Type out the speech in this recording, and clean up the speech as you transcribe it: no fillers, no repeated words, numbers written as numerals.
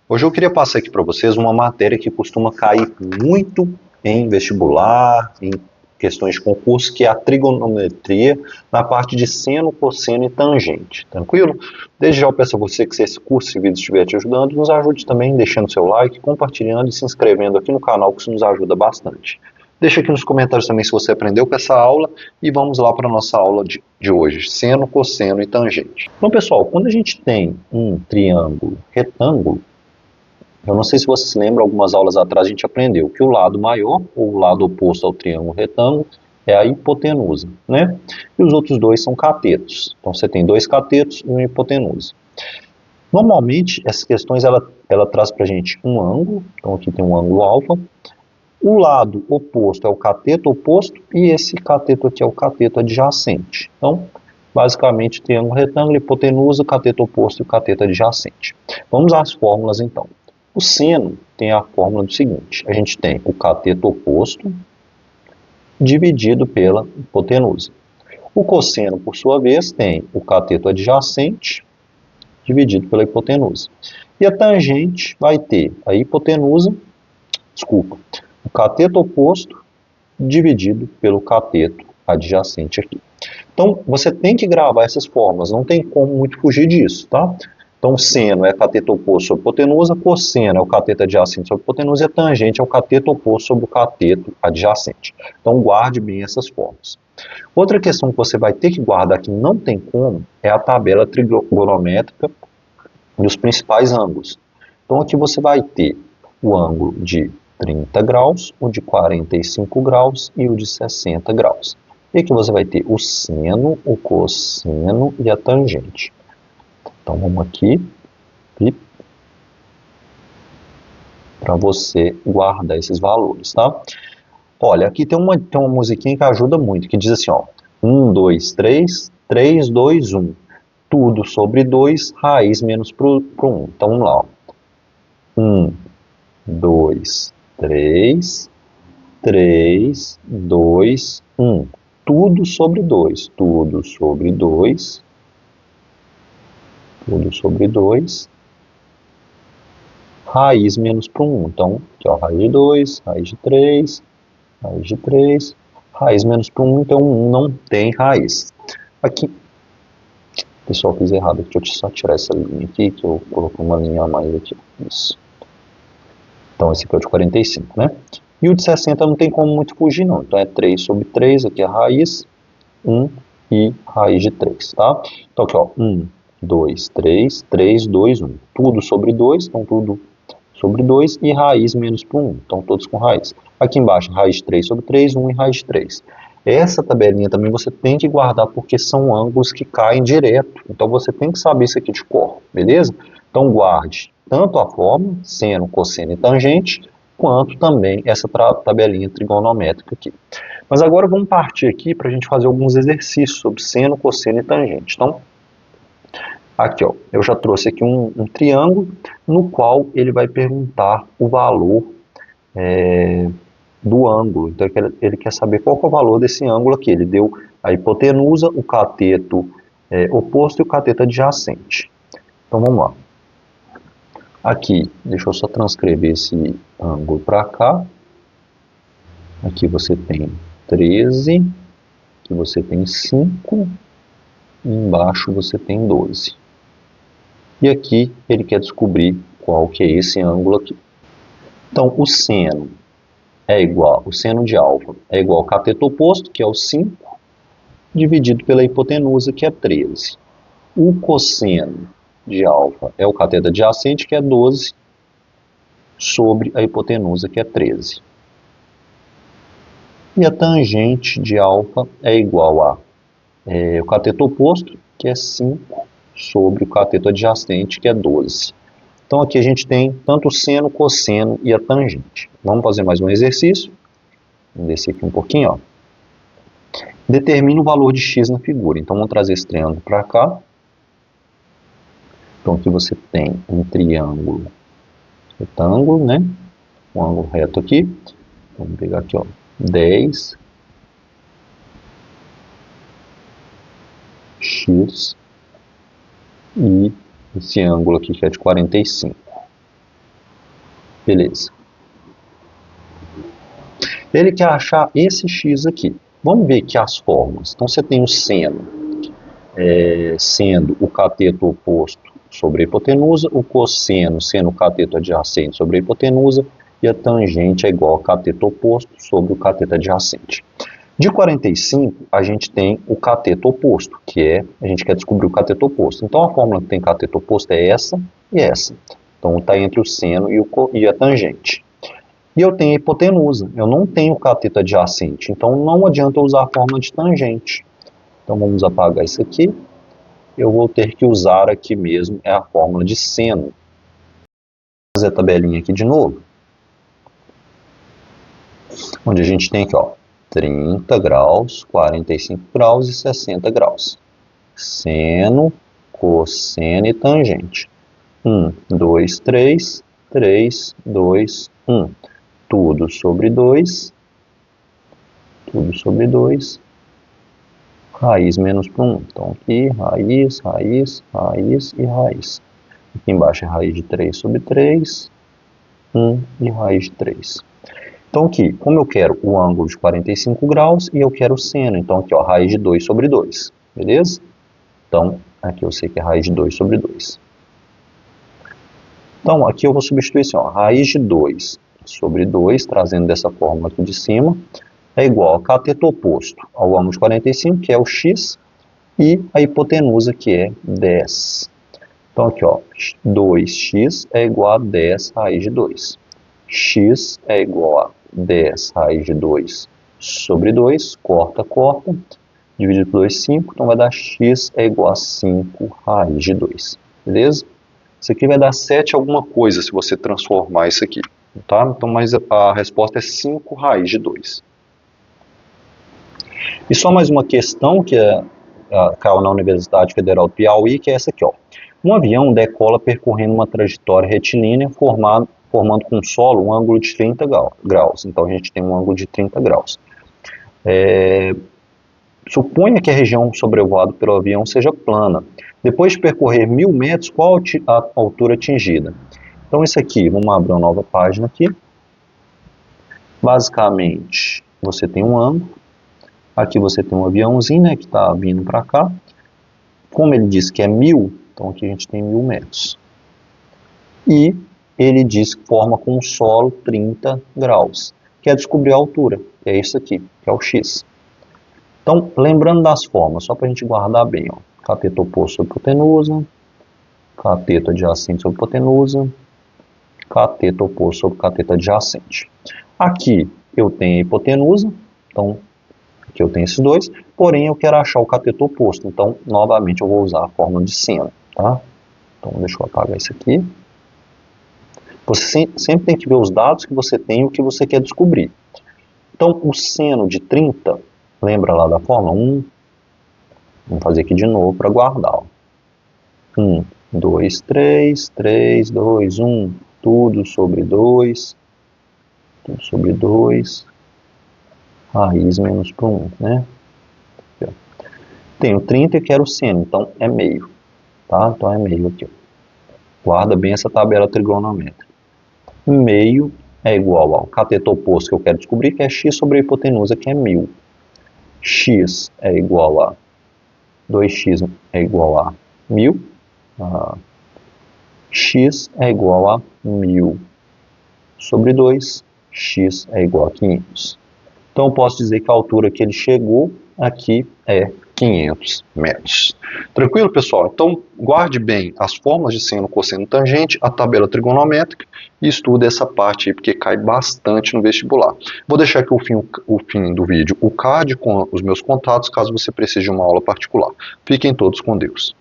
Hoje eu queria passar aqui para vocês uma matéria que costuma cair muito em vestibular, em questões de concurso, que é a trigonometria na parte de seno, cosseno e tangente. Tranquilo? Desde já eu peço a você que, se esse curso e vídeo estiver te ajudando, nos ajude também deixando seu like, compartilhando e se inscrevendo aqui no canal, que isso nos ajuda bastante. Deixa aqui nos comentários também se você aprendeu com essa aula e vamos lá para a nossa aula de hoje, seno, cosseno e tangente. Então, pessoal, quando a gente tem um triângulo retângulo, eu não sei se você se lembra, algumas aulas atrás a gente aprendeu que o lado maior, ou o lado oposto ao triângulo retângulo, é a hipotenusa, né? E os outros dois são catetos. Então você tem dois catetos e uma hipotenusa. Normalmente, essas questões, ela traz para a gente um ângulo, então aqui tem um ângulo alfa. O lado oposto é o cateto oposto e esse cateto aqui é o cateto adjacente. Então, basicamente, triângulo retângulo, hipotenusa, cateto oposto e cateto adjacente. Vamos às fórmulas então. O seno tem a fórmula do seguinte: a gente tem o cateto oposto dividido pela hipotenusa. O cosseno, por sua vez, tem o cateto adjacente dividido pela hipotenusa. E a tangente vai ter a o cateto oposto dividido pelo cateto adjacente aqui. Então, você tem que gravar essas fórmulas, não tem como muito fugir disso, tá? Então, seno é cateto oposto sobre hipotenusa, cosseno é o cateto adjacente sobre hipotenusa e a tangente é o cateto oposto sobre o cateto adjacente. Então, guarde bem essas fórmulas. Outra questão que você vai ter que guardar que não tem como é a tabela trigonométrica dos principais ângulos. Então, aqui você vai ter o ângulo de 30 graus, o de 45 graus e o de 60 graus. E aqui você vai ter o seno, o cosseno e a tangente. Então, vamos aqui para você guardar esses valores, tá? Olha, aqui tem uma musiquinha que ajuda muito, que diz assim, ó, 1, 2, 3, 3, 2, 1. Tudo sobre 2, raiz menos pro 1. Então, vamos lá, ó. 1, 2, 3, 3, 2, 1. Tudo sobre 2, tudo sobre 2, tudo sobre 2, raiz menos para 1. Então, aqui, ó, raiz de 2, raiz de 3, raiz de 3, raiz menos para 1, então 1 não tem raiz. Aqui, pessoal, fiz errado, deixa eu só tirar essa linha aqui, que eu coloquei uma linha a mais aqui, isso. Então, esse aqui é o de 45, né? E o de 60 não tem como muito fugir, não. Então, é 3 sobre 3, aqui é a raiz, 1 e raiz de 3, tá? Então, aqui, ó, 1, 2, 3, 3, 2, 1. Tudo sobre 2, então tudo sobre 2 e raiz menos por 1. Então, todos com raiz. Aqui embaixo, raiz de 3 sobre 3, 1 e raiz de 3. Essa tabelinha também você tem que guardar porque são ângulos que caem direto. Então, você tem que saber isso aqui de cor, beleza? Então, guarde tanto a fórmula, seno, cosseno e tangente, quanto também essa tabelinha trigonométrica aqui. Mas agora vamos partir aqui para a gente fazer alguns exercícios sobre seno, cosseno e tangente. Então, aqui, ó, eu já trouxe aqui um triângulo no qual ele vai perguntar o valor do ângulo. Então, ele quer saber qual que é o valor desse ângulo aqui. Ele deu a hipotenusa, o cateto oposto e o cateto adjacente. Então, vamos lá. Aqui, deixa eu só transcrever esse ângulo para cá. Aqui você tem 13, aqui você tem 5, e embaixo você tem 12. E aqui ele quer descobrir qual que é esse ângulo aqui. Então, o seno o seno de alfa é igual ao cateto oposto, que é o 5, dividido pela hipotenusa, que é 13. O cosseno de alfa é o cateto adjacente, que é 12, sobre a hipotenusa, que é 13. E a tangente de alfa é igual a o cateto oposto, que é 5, sobre o cateto adjacente, que é 12. Então, aqui a gente tem tanto o seno, cosseno e a tangente. Vamos fazer mais um exercício. Vamos descer aqui um pouquinho, ó. Determina o valor de x na figura. Então, vamos trazer esse triângulo para cá. Então, aqui você tem um triângulo retângulo, né? Um ângulo reto aqui. Vamos pegar aqui, ó, 10 x e esse ângulo aqui que é de 45. Beleza. Ele quer achar esse x aqui. Vamos ver aqui as fórmulas. Então você tem o seno sendo o cateto oposto sobre a hipotenusa, o cosseno sendo o cateto adjacente sobre a hipotenusa, e a tangente é igual ao cateto oposto sobre o cateto adjacente. De 45, a gente tem o cateto oposto, a gente quer descobrir o cateto oposto. Então, a fórmula que tem cateto oposto é essa e essa. Então, está entre o seno e a tangente. E eu tenho a hipotenusa, eu não tenho o cateto adjacente, então não adianta eu usar a fórmula de tangente. Então, vamos apagar isso aqui. Eu vou ter que usar aqui mesmo, a fórmula de seno. Vou fazer a tabelinha aqui de novo. Onde a gente tem aqui, ó, 30 graus, 45 graus e 60 graus. Seno, cosseno e tangente. 1, 2, 3, 3, 2, 1. Tudo sobre 2. Tudo sobre 2. Raiz menos por 1. Então aqui, raiz, raiz, raiz e raiz. Aqui embaixo é raiz de 3 sobre 3. 1 e raiz de 3. Então aqui, como eu quero o ângulo de 45 graus e eu quero o seno, então aqui, ó, raiz de 2 sobre 2, beleza? Então, aqui eu sei que é raiz de 2 sobre 2. Então, aqui eu vou substituir assim, ó, raiz de 2 sobre 2, trazendo dessa fórmula aqui de cima, é igual a cateto oposto ao ângulo de 45, que é o x, e a hipotenusa, que é 10. Então aqui, ó, 2x é igual a 10 raiz de 2. X é igual a 10 raiz de 2 sobre 2, corta, corta, dividido por 2, 5, então vai dar x é igual a 5 raiz de 2, beleza? Isso aqui vai dar 7 alguma coisa se você transformar isso aqui, tá? Então, mas a resposta é 5 raiz de 2. E só mais uma questão que caiu na Universidade Federal do Piauí, que é essa aqui, ó. Um avião decola percorrendo uma trajetória retilínea formando com o solo um ângulo de 30 graus. Então, a gente tem um ângulo de 30 graus. Suponha que a região sobrevoada pelo avião seja plana. Depois de percorrer 1000 metros, qual a altura atingida? Então, isso aqui, vamos abrir uma nova página aqui. Basicamente, você tem um ângulo. Aqui você tem um aviãozinho, né, que está vindo para cá. Como ele diz que é 1000, então aqui a gente tem 1000 metros. E ele diz que forma com o solo 30 graus. Quer descobrir a altura, que é isso aqui, que é o x. Então, lembrando das formas, só para a gente guardar bem, ó. Cateto oposto sobre hipotenusa, cateto adjacente sobre hipotenusa, cateto oposto sobre cateto adjacente. Aqui eu tenho a hipotenusa, então aqui eu tenho esses dois, porém eu quero achar o cateto oposto, então novamente eu vou usar a fórmula de seno, tá? Então deixa eu apagar isso aqui. Você sempre tem que ver os dados que você tem e o que você quer descobrir. Então o seno de 30, lembra lá da fórmula? 1, vamos fazer aqui de novo para guardar. 1, 2, 3, 3, 2, 1, tudo sobre 2, tudo sobre 2, raiz menos por 1, né? Aqui, tenho 30 e quero o seno, então é meio, tá? Então é meio aqui. Guarda bem essa tabela trigonométrica. Meio é igual ao cateto oposto que eu quero descobrir, que é x sobre a hipotenusa, que é 1000. X é igual a 2x é igual a 1000. X é igual a 1000 sobre 2. X é igual a 500. Então eu posso dizer que a altura que ele chegou aqui é 500 metros. Tranquilo, pessoal? Então guarde bem as fórmulas de seno, cosseno, tangente, a tabela trigonométrica e estude essa parte aí, porque cai bastante no vestibular. Vou deixar aqui o fim do vídeo, o card com os meus contatos, caso você precise de uma aula particular. Fiquem todos com Deus.